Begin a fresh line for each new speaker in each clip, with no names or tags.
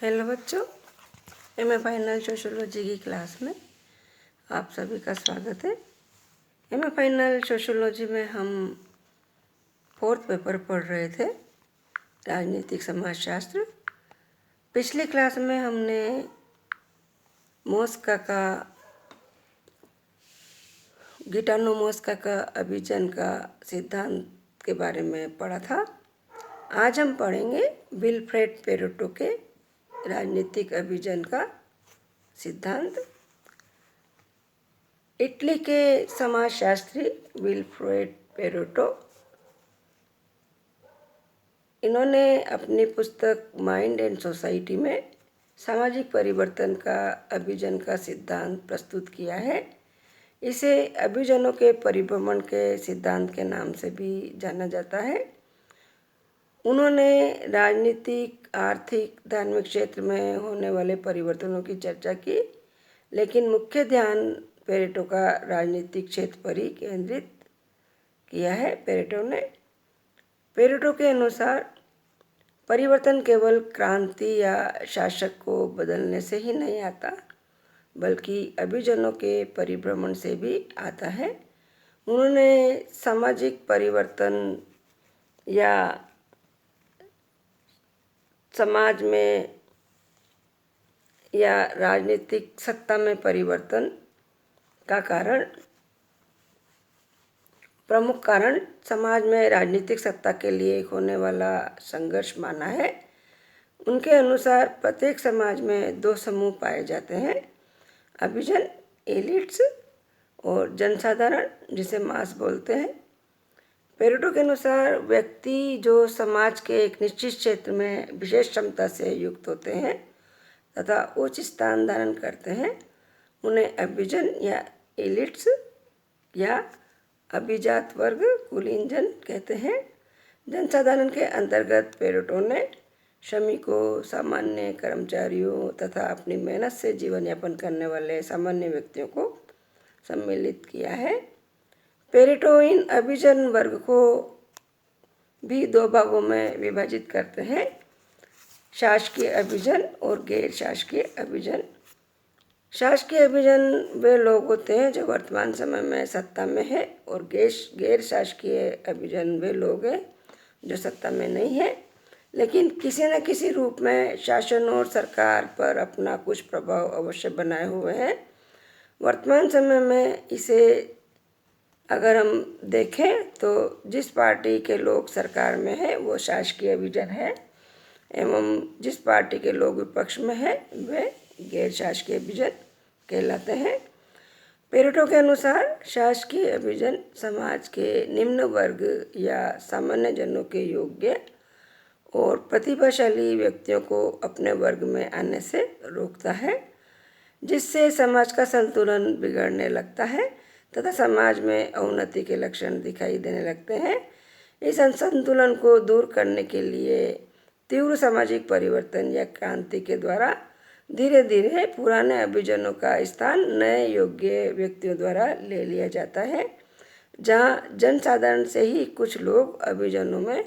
Hello बच्चों, MA final sociology की class में आप सभी का स्वागत है। एमए फाइनल सोशियोलॉजी में हम 4th पेपर पढ़ रहे थे, राजनीतिक समाजशास्त्र। पिछली क्लास में हमने मोस्का का गिटानो मोस्का का अभिजन का सिद्धांत के बारे में पढ़ा था। आज हम पढ़ेंगे विल्फ्रेड पेरेटो के राजनीतिक अभिजन का सिद्धांत। इटली के समाजशास्त्री विल्फ्रेड पेरेटो, इन्होंने अपनी पुस्तक माइंड एंड सोसाइटी में सामाजिक परिवर्तन का अभिजन का सिद्धांत प्रस्तुत किया है। इसे अभिजनों के परिभ्रमण के सिद्धांत के नाम से भी जाना जाता है। उन्होंने राजनीतिक, आर्थिक, धार्मिक क्षेत्र में होने वाले परिवर्तनों की चर्चा की, लेकिन मुख्य ध्यान पेरेटो का राजनीतिक क्षेत्र पर ही केंद्रित किया है। पेरेटो के अनुसार परिवर्तन केवल क्रांति या शासक को बदलने से ही नहीं आता, बल्कि अभिजनों के परिभ्रमण से भी आता है। उन्होंने सामाजिक परिवर्तन या समाज में या राजनीतिक सत्ता में परिवर्तन का प्रमुख कारण समाज में राजनीतिक सत्ता के लिए होने वाला संघर्ष माना है। उनके अनुसार प्रत्येक समाज में 2 समूह पाए जाते हैं, अभिजन एलिट्स और जनसाधारण, जिसे मास बोलते हैं। पेरेटो के अनुसार व्यक्ति जो समाज के एक निश्चित क्षेत्र में विशेष क्षमता से युक्त होते हैं तथा उच्च स्थान धारण करते हैं, उन्हें अभिजन या एलिट्स या अभिजात वर्ग, कुलीन जन कहते हैं। जनसाधारण के अंतर्गत पेरेटो ने श्रमिकों, सामान्य कर्मचारियों तथा अपनी मेहनत से जीवन यापन करने वाले सामान्य व्यक्तियों को सम्मिलित किया है। पेरेटो इन अभिजन वर्ग को भी 2 भागों में विभाजित करते हैं, शासकीय अभिजन और गैर शासकीय अभिजन। शासकीय अभिजन वे लोग होते हैं जो वर्तमान समय में सत्ता में है, और गैर शासकीय अभिजन वे लोग हैं जो सत्ता में नहीं है, लेकिन किसी न किसी रूप में शासन और सरकार पर अपना कुछ प्रभाव अवश्य बनाए हुए हैं। वर्तमान समय में इसे अगर हम देखें तो जिस पार्टी के लोग सरकार में है वो शासकीय अभिजन है, एवं जिस पार्टी के लोग विपक्ष में है वे गैर शासकीय अभिजन कहलाते हैं। पेरेटो के अनुसार शासकीय अभिजन समाज के निम्न वर्ग या सामान्य जनों के योग्य और प्रतिभाशाली व्यक्तियों को अपने वर्ग में आने से रोकता है, जिससे समाज का संतुलन बिगड़ने लगता है तथा समाज में अवनति के लक्षण दिखाई देने लगते हैं। इस असंतुलन को दूर करने के लिए तीव्र सामाजिक परिवर्तन या क्रांति के द्वारा धीरे धीरे पुराने अभिजनों का स्थान नए योग्य व्यक्तियों द्वारा ले लिया जाता है, जहां जनसाधारण से ही कुछ लोग अभिजनों में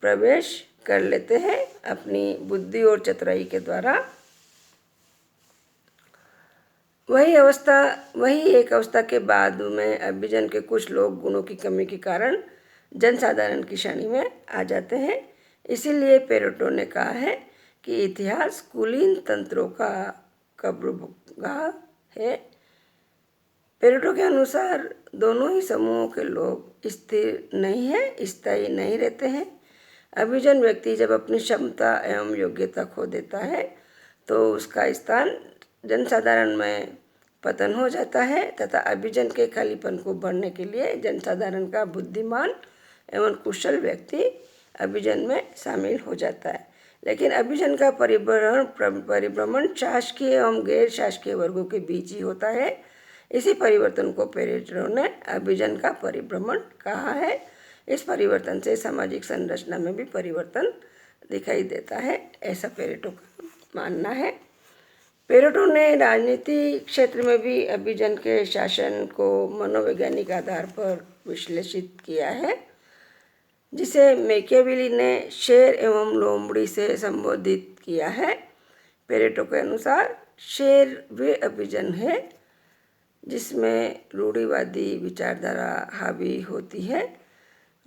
प्रवेश कर लेते हैं अपनी बुद्धि और चतुराई के द्वारा। वही एक अवस्था के बाद में अभिजन के कुछ लोग गुणों की कमी के कारण जनसाधारण की श्रेणी में आ जाते हैं। इसीलिए पेरेटो ने कहा है कि इतिहास कुलीन तंत्रों का कब्रगाह है। पेरेटो के अनुसार दोनों ही समूहों के लोग स्थिर नहीं है, स्थायी नहीं रहते हैं। अभिजन व्यक्ति जब अपनी क्षमता एवं योग्यता खो देता है तो उसका स्थान जनसाधारण में पतन हो जाता है तथा अभिजन के खालीपन को भरने के लिए जनसाधारण का बुद्धिमान एवं कुशल व्यक्ति अभिजन में शामिल हो जाता है। लेकिन अभिजन का परिभ्रमण शासकीय एवं गैर शासकीय वर्गों के बीच ही होता है। इसी परिवर्तन को पेरेटो ने अभिजन का परिभ्रमण कहा है। इस परिवर्तन से सामाजिक संरचना में भी परिवर्तन दिखाई देता है, ऐसा पेरेटो का मानना है। पेरेटो ने राजनीति क्षेत्र में भी अभिजन के शासन को मनोवैज्ञानिक आधार पर विश्लेषित किया है, जिसे मैकियावेली ने शेर एवं लोमड़ी से संबोधित किया है। पेरेटो के अनुसार शेर वे अभिजन है जिसमें रूढ़िवादी विचारधारा हावी होती है।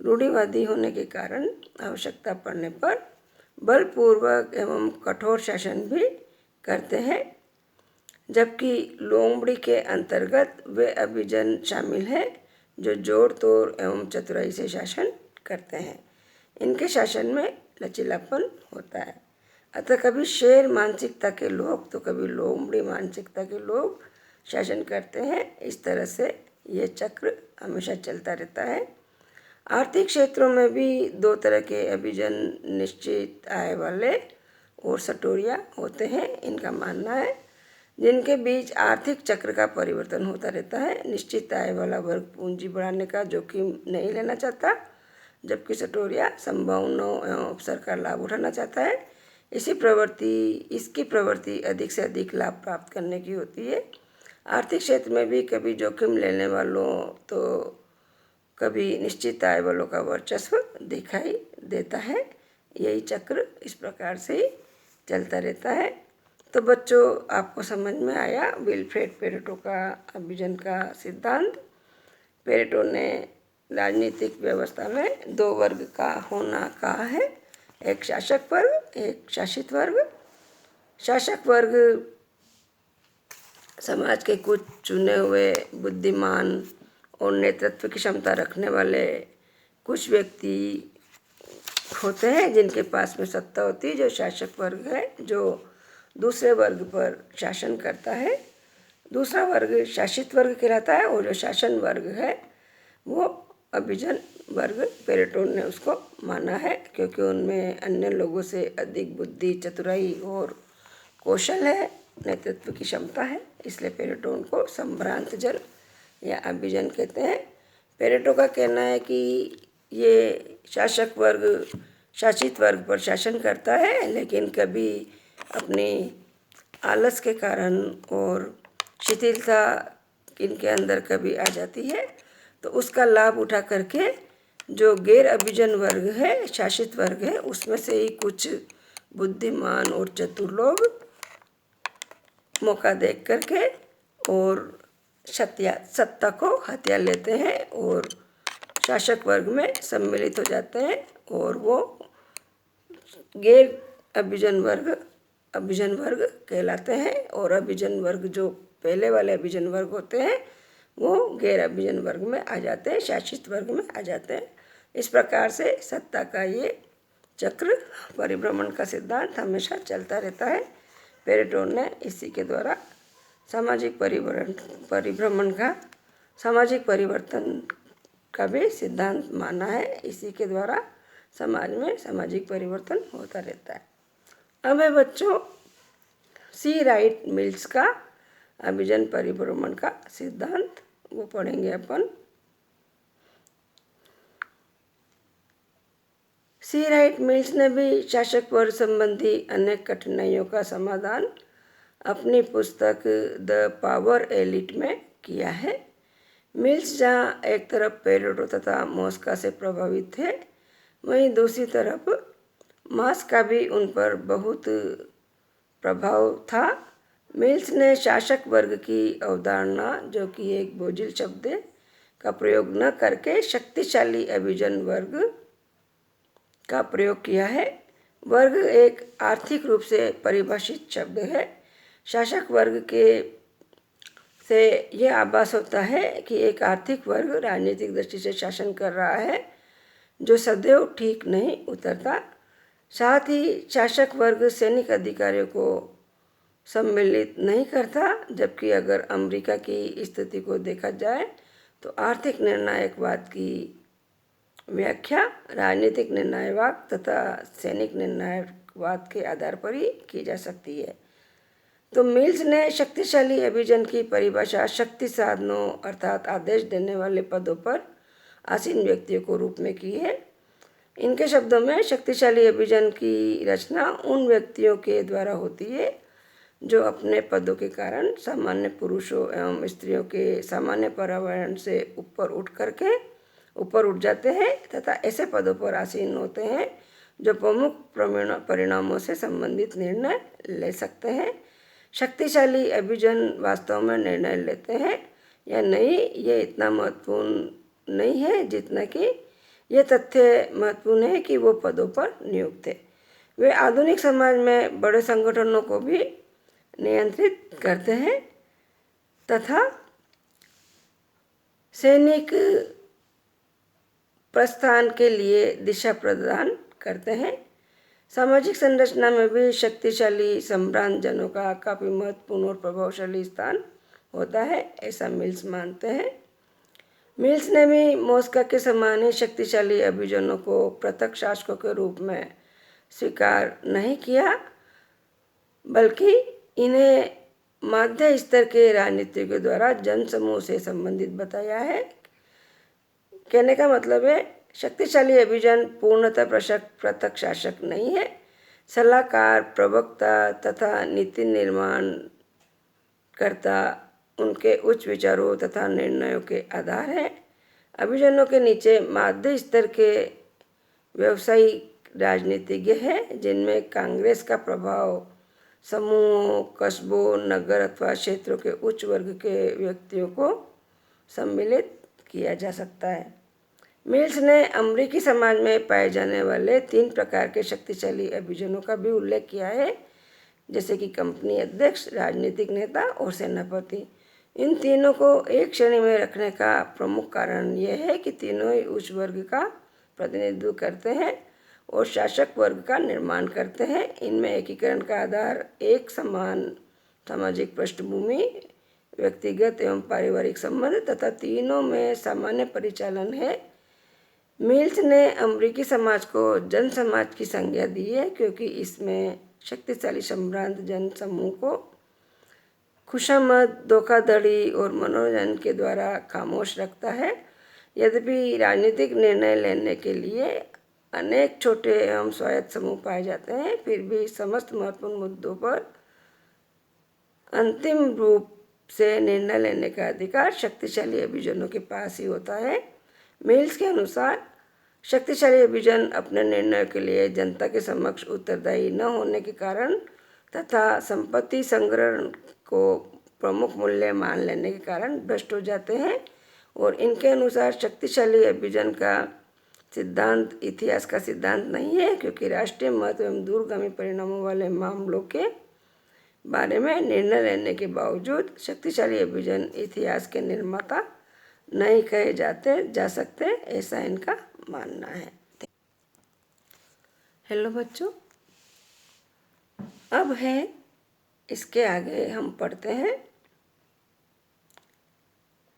रूढ़िवादी होने के कारण आवश्यकता पड़ने पर बलपूर्वक एवं कठोर शासन भी करते हैं, जबकि लोमड़ी के अंतर्गत वे अभिजन शामिल हैं जो जोड़ तोड़ एवं चतुराई से शासन करते हैं। इनके शासन में लचीलापन होता है। अतः कभी शेर मानसिकता के लोग तो कभी लोमड़ी मानसिकता के लोग शासन करते हैं। इस तरह से ये चक्र हमेशा चलता रहता है। आर्थिक क्षेत्रों में भी दो तरह के अभिजन निश्चित आय वाले और सटोरिया होते हैं। इनका मानना है जिनके बीच आर्थिक चक्र का परिवर्तन होता रहता है। निश्चित आय वाला वर्ग पूंजी बढ़ाने का जोखिम नहीं लेना चाहता, जबकि सटोरिया संभावनाओं एवं अवसर का लाभ उठाना चाहता है। इसकी प्रवृत्ति अधिक से अधिक लाभ प्राप्त करने की होती है। आर्थिक क्षेत्र में भी कभी जोखिम लेने वालों तो कभी निश्चित आय वालों का वर्चस्व दिखाई देता है। यही चक्र इस प्रकार से ही चलता रहता है। तो बच्चों, आपको समझ में आया विल्फ्रेड पेरेटो का अभिजन का सिद्धांत। पेरेटो ने राजनीतिक व्यवस्था में दो वर्ग का होना कहा है, एक शासक वर्ग, एक शासित वर्ग। शासक वर्ग समाज के कुछ चुने हुए बुद्धिमान और नेतृत्व की क्षमता रखने वाले कुछ व्यक्ति होते हैं जिनके पास में सत्ता होती है, जो शासक वर्ग है, जो दूसरे वर्ग पर शासन करता है। दूसरा वर्ग शासित वर्ग कहलाता है और जो शासन वर्ग है वो अभिजन वर्ग पेरेटो ने उसको माना है, क्योंकि उनमें अन्य लोगों से अधिक बुद्धि, चतुराई और कौशल है, नेतृत्व की क्षमता है। इसलिए पेरेटो उनको संभ्रांत जन या अभिजन कहते हैं। पेरेटो का कहना है कि ये शासक वर्ग शासित वर्ग पर शासन करता है, लेकिन कभी अपनी आलस के कारण और शिथिलता इनके अंदर कभी आ जाती है, तो उसका लाभ उठा करके जो गैर अभिजन वर्ग है, शासित वर्ग है, उसमें से ही कुछ बुद्धिमान और चतुर लोग मौका देख करके और सत्ता को हथिया लेते हैं और शासक वर्ग में सम्मिलित हो जाते हैं और वो गैर अभिजन वर्ग कहलाते हैं। और अभिजन वर्ग जो पहले वाले अभिजन वर्ग होते हैं वो गैर अभिजन वर्ग में आ जाते हैं, शासित वर्ग में आ जाते हैं। इस प्रकार से सत्ता का ये चक्र, परिभ्रमण का सिद्धांत हमेशा चलता रहता है। पेरेटो ने इसी के द्वारा सामाजिक परिवर्तन का भी सिद्धांत माना है। इसी के द्वारा समाज में सामाजिक परिवर्तन होता रहता है। अब है बच्चों सी राइट मिल्स का अभिजन परिभ्रमण का सिद्धांत, वो पढ़ेंगे अपन। सी राइट मिल्स ने भी शासक वर्ग संबंधी अनेक कठिनाइयों का समाधान अपनी पुस्तक द पावर एलिट में किया है। मिल्स जहाँ एक तरफ पेरेटो तथा मोस्का से प्रभावित थे, वहीं दूसरी तरफ मार्क्स का भी उन पर बहुत प्रभाव था। मिल्स ने शासक वर्ग की अवधारणा, जो कि एक बोझिल शब्द है, का प्रयोग न करके शक्तिशाली अभिजन वर्ग का प्रयोग किया है। वर्ग एक आर्थिक रूप से परिभाषित शब्द है। शासक वर्ग के से यह आभास होता है कि एक आर्थिक वर्ग राजनीतिक दृष्टि से शासन कर रहा है, जो सदैव ठीक नहीं उतरता। साथ ही शासक वर्ग सैनिक अधिकारियों को सम्मिलित नहीं करता, जबकि अगर अमेरिका की स्थिति को देखा जाए तो आर्थिक निर्णायकवाद की व्याख्या राजनीतिक निर्णायकवाद तथा सैनिक निर्णायकवाद के आधार पर ही की जा सकती है। तो मिल्स ने शक्तिशाली अभिजन की परिभाषा शक्ति साधनों अर्थात आदेश देने वाले पदों पर आसीन व्यक्तियों को रूप में की है। इनके शब्दों में शक्तिशाली अभिजन की रचना उन व्यक्तियों के द्वारा होती है जो अपने पदों के कारण सामान्य पुरुषों एवं स्त्रियों के सामान्य पर्यावरण से ऊपर उठ जाते हैं तथा ऐसे पदों पर आसीन होते हैं जो प्रमुख परिणामों से संबंधित निर्णय ले सकते हैं। शक्तिशाली अभिजन वास्तव में निर्णय लेते हैं या नहीं, ये इतना महत्वपूर्ण नहीं है जितना कि ये तथ्य महत्वपूर्ण है कि वो पदों पर नियुक्त थे। वे आधुनिक समाज में बड़े संगठनों को भी नियंत्रित करते हैं तथा सैनिक प्रस्थान के लिए दिशा प्रदान करते हैं। सामाजिक संरचना में भी शक्तिशाली सम्भ्रांत जनों का काफ़ी महत्वपूर्ण और प्रभावशाली स्थान होता है, ऐसा मिल्स मानते हैं। मिल्स ने भी मॉस्का के समान ही शक्तिशाली अभिजनों को पृथक शासकों के रूप में स्वीकार नहीं किया, बल्कि इन्हें मध्य स्तर के राजनीतिज्ञों द्वारा जनसमूह से संबंधित बताया है। कहने का मतलब है, शक्तिशाली अभिजन पूर्णतः पृथक शासक नहीं है, सलाहकार, प्रवक्ता तथा नीति निर्माण करता उनके उच्च विचारों तथा निर्णयों के आधार है। अभिजनों के नीचे मध्य स्तर के व्यवसायिक राजनीतिज्ञ हैं, जिनमें कांग्रेस का प्रभाव समूहों, कस्बों, नगर अथवा क्षेत्रों के उच्च वर्ग के व्यक्तियों को सम्मिलित किया जा सकता है। मिल्स ने अमेरिकी समाज में पाए जाने वाले 3 प्रकार के शक्तिशाली अभिजनों का भी उल्लेख किया है, जैसे कि कंपनी अध्यक्ष, राजनीतिक नेता और सेनापति। इन तीनों को एक श्रेणी में रखने का प्रमुख कारण यह है कि तीनों ही उच्च वर्ग का प्रतिनिधित्व करते हैं और शासक वर्ग का निर्माण करते हैं। इनमें एकीकरण का आधार एक समान सामाजिक पृष्ठभूमि, व्यक्तिगत एवं पारिवारिक संबंध तथा तीनों में सामान्य परिचालन है। मिल्स ने अमेरिकी समाज को जन समाज की संज्ञा दी है, क्योंकि इसमें शक्तिशाली सम्भ्रांत जन समूह को खुशामद, धोखाधड़ी और मनोरंजन के द्वारा खामोश रखता है। यद्यपि राजनीतिक निर्णय लेने के लिए अनेक छोटे एवं स्वायत्त समूह पाए जाते हैं, फिर भी समस्त महत्वपूर्ण मुद्दों पर अंतिम रूप से निर्णय लेने का अधिकार शक्तिशाली अभिजनों के पास ही होता है। मिल्स के अनुसार शक्तिशाली अभिजन अपने निर्णयों के लिए जनता के समक्ष उत्तरदायी न होने के कारण तथा संपत्ति संग्रह को प्रमुख मूल्य मान लेने के कारण भ्रष्ट हो जाते हैं, और इनके अनुसार शक्तिशाली अभिजन का सिद्धांत इतिहास का सिद्धांत नहीं है, क्योंकि राष्ट्रीय महत्व एवं दूरगामी परिणामों वाले मामलों के बारे में निर्णय लेने के बावजूद शक्तिशाली अभिजन इतिहास के निर्माता नहीं कहे जा सकते, ऐसा इनका मानना है। हेलो बच्चों, अब है इसके आगे हम पढ़ते हैं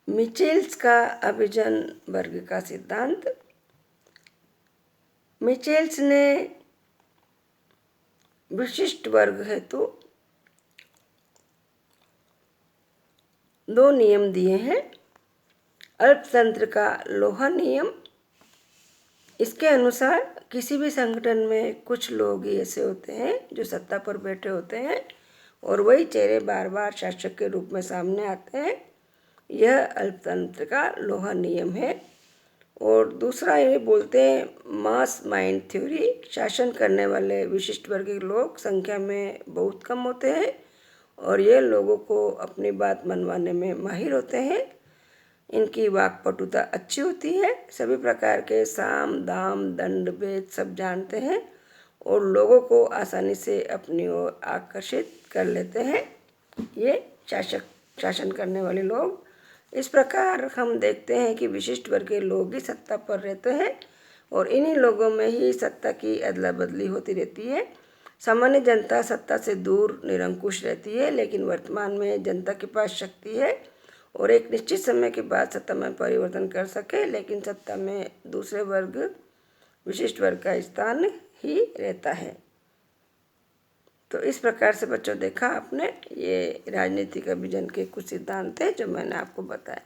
मिचेल्स का अभिजन वर्ग का सिद्धांत। मिचेल्स ने विशिष्ट वर्ग हेतु 2 नियम दिए हैं। अल्पतंत्र का लोहा नियम, इसके अनुसार किसी भी संगठन में कुछ लोग ही ऐसे होते हैं जो सत्ता पर बैठे होते हैं और वही चेहरे बार बार शासक के रूप में सामने आते हैं। यह अल्पतंत्र का लोहा नियम है। और दूसरा ये बोलते हैं मास माइंड थ्योरी, शासन करने वाले विशिष्ट वर्ग के लोग संख्या में बहुत कम होते हैं और ये लोगों को अपनी बात मनवाने में माहिर होते हैं। इनकी वाक्पटुता अच्छी होती है, सभी प्रकार के साम दाम दंड भेद सब जानते हैं और लोगों को आसानी से अपनी ओर आकर्षित कर लेते हैं। ये शासन करने वाले लोग। इस प्रकार हम देखते हैं कि विशिष्ट वर्ग के लोग ही सत्ता पर रहते हैं और इन्हीं लोगों में ही सत्ता की अदला बदली होती रहती है। सामान्य जनता सत्ता से दूर निरंकुश रहती है, लेकिन वर्तमान में जनता के पास शक्ति है और एक निश्चित समय के बाद सत्ता में परिवर्तन कर सके, लेकिन सत्ता में दूसरे वर्ग, विशिष्ट वर्ग का स्थान ही रहता है। तो इस प्रकार से बच्चों देखा आपने, ये राजनीतिक अभिजन के कुछ सिद्धांत थे जो मैंने आपको बताया।